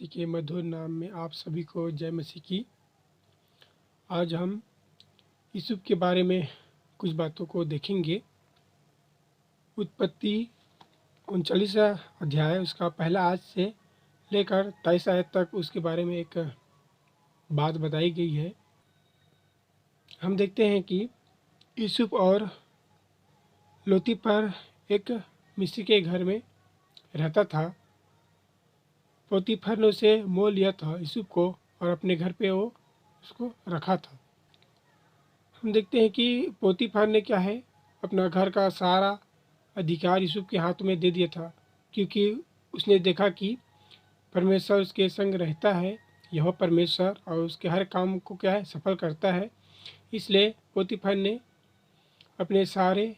मसीह के मधुर नाम में आप सभी को जय मसीह की। आज हम यूसुफ के बारे में कुछ बातों को देखेंगे। उत्पत्ति 39 अध्याय उसका पहला आयत से लेकर 23 आयत तक उसके बारे में एक बात बताई गई है। हम देखते हैं कि यूसुफ और लोतीफर एक मिस्री के घर में रहता था। पोतीफर ने उसे मोल लिया था यूसुफ को और अपने घर पे वो उसको रखा था। हम देखते हैं कि पोतीफर ने क्या है अपना घर का सारा अधिकार यूसुफ के हाथ में दे दिया था, क्योंकि उसने देखा कि परमेश्वर उसके संग रहता है, यह परमेश्वर, और उसके हर काम को क्या है सफल करता है। इसलिए पोतीफर ने अपने सारे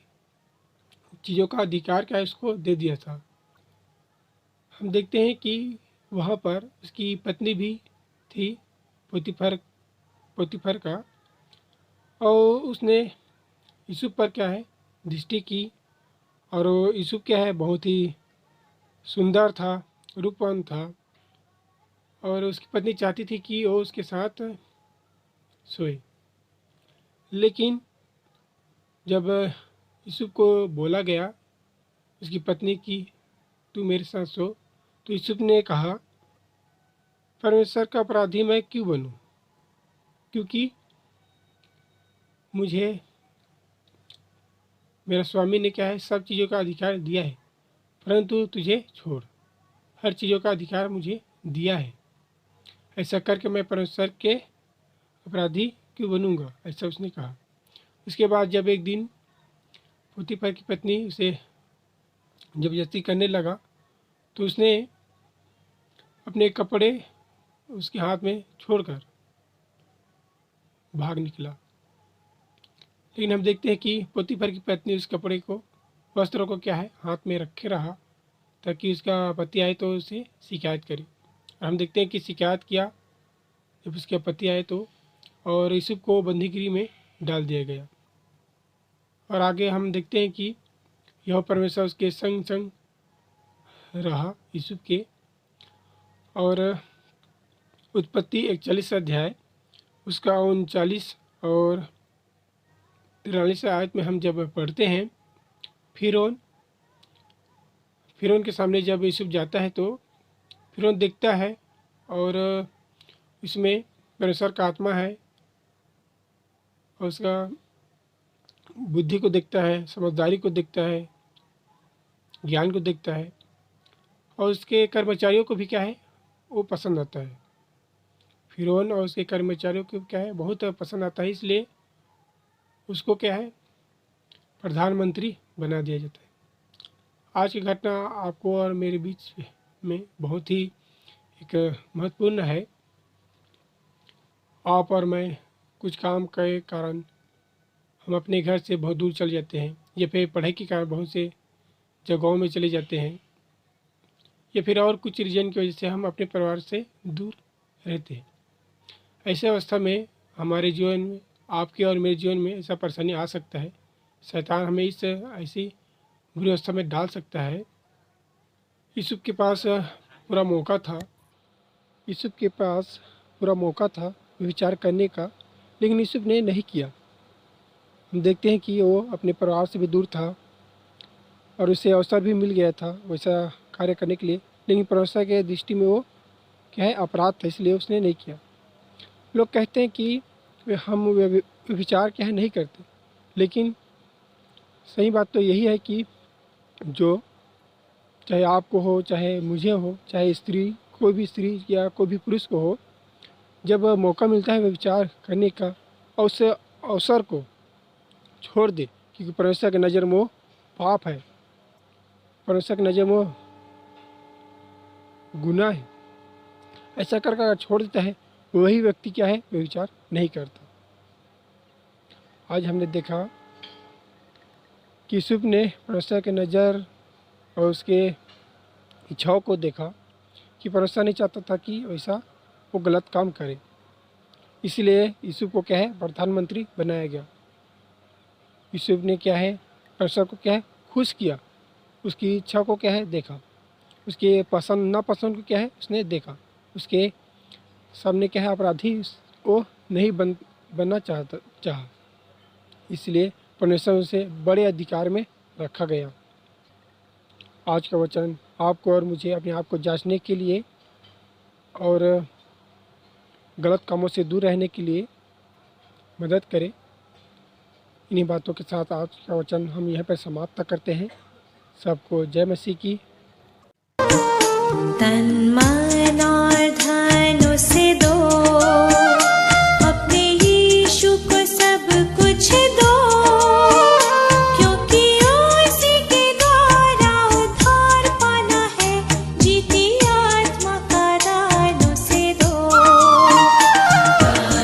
चीज़ों का अधिकार क्या है उसको दे दिया था। हम देखते हैं कि वहाँ पर उसकी पत्नी भी थी पोतीफर का, और उसने यूसुफ पर क्या है दृष्टि की। और वो यूसुफ क्या है बहुत ही सुंदर था, रूपवान था, और उसकी पत्नी चाहती थी कि वो उसके साथ सोए। लेकिन जब यूसुफ को बोला गया उसकी पत्नी की तू मेरे साथ सो, तो यूसुफ ने कहा परमेश्वर का अपराधी मैं क्यों बनूं, क्योंकि मुझे मेरा स्वामी ने क्या है सब चीज़ों का अधिकार दिया है, परंतु तुझे छोड़, हर चीज़ों का अधिकार मुझे दिया है। ऐसा करके मैं परमेश्वर के अपराधी क्यों बनूंगा, ऐसा उसने कहा। उसके बाद जब एक दिन पोतीफर की पत्नी उसे जबरदस्ती करने लगा, तो उसने अपने कपड़े उसके हाथ में छोड़कर भाग निकला। लेकिन हम देखते हैं कि पोतीफर की पत्नी उस कपड़े को, वस्त्रों को क्या है हाथ में रखे रहा, ताकि उसका पति आए तो उसे शिकायत करे। और हम देखते हैं कि शिकायत किया जब उसके पति आए तो, और यूसुफ को बंदीगृह में डाल दिया गया। और आगे हम देखते हैं कि यह परमेश्वर उसके संग संग रहा यूसुफ के। और उत्पत्ति 41 अध्याय उसका 39 और 43 आयत में हम जब पढ़ते हैं, फिरौन के सामने जब यूसुफ जाता है तो फिरौन देखता है, और इसमें परमेश्वर का आत्मा है, और उसका बुद्धि को देखता है, समझदारी को देखता है, ज्ञान को देखता है, और उसके कर्मचारियों को भी क्या है वो पसंद आता है। फिरौन और उसके कर्मचारियों को क्या है बहुत पसंद आता है, इसलिए उसको क्या है प्रधानमंत्री बना दिया जाता है। आज की घटना आपको और मेरे बीच में बहुत ही एक महत्वपूर्ण है। आप और मैं कुछ काम के कारण हम अपने घर से बहुत दूर चले जाते हैं, या फिर पढ़ाई के कारण बहुत से जगहों में चले जाते हैं, या फिर और कुछ रीजन की वजह से हम अपने परिवार से दूर रहते हैं। ऐसे अवस्था में हमारे जीवन में, आपके और मेरे जीवन में ऐसा परेशानी आ सकता है। शैतान हमें इस ऐसी बुरी अवस्था में डाल सकता है। यूसुफ के पास पूरा मौका था, विचार करने का, लेकिन यूसुफ ने नहीं किया। हम देखते हैं कि वो अपने परिवार से भी दूर था, और उसे अवसर भी मिल गया था वैसा कार्य करने के लिए, लेकिन परमेश्वर के दृष्टि में वो क्या है अपराध था, इसलिए उसने नहीं किया। लोग कहते हैं कि हम विचार क्या है नहीं करते, लेकिन सही बात तो यही है कि जो चाहे आपको हो, चाहे मुझे हो, चाहे स्त्री, कोई भी स्त्री या कोई भी पुरुष को हो, जब मौका मिलता है विचार करने का और उस अवसर को छोड़ दे, क्योंकि परमेश्वर की नज़र में वो पाप है, परमेश्वर की नज़र में वो गुनाह है। ऐसा कर अगर छोड़ देता है, वही व्यक्ति क्या है विचार नहीं करता। आज हमने देखा कि यूसुफ ने परमेश्वर की नज़र और उसके इच्छाओं को देखा कि परमेश्वर नहीं चाहता था कि वैसा वो गलत काम करे, इसलिए यूसुफ को क्या है प्रधानमंत्री बनाया गया। यूसुफ ने क्या है परमेश्वर को क्या है खुश किया, उसकी इच्छा को क्या है देखा, उसके पसंद नापसंद को क्या है उसने देखा। उसके सामने क्या है, अपराधी वो नहीं बनना चाहा, इसलिए परमेश्वर उसे बड़े अधिकार में रखा गया। आज का वचन आपको और मुझे अपने आप को जांचने के लिए और गलत कामों से दूर रहने के लिए मदद करे। इन्हीं बातों के साथ आज का वचन हम यहाँ पर समाप्त करते हैं। सबको जय मसीह की। तन मन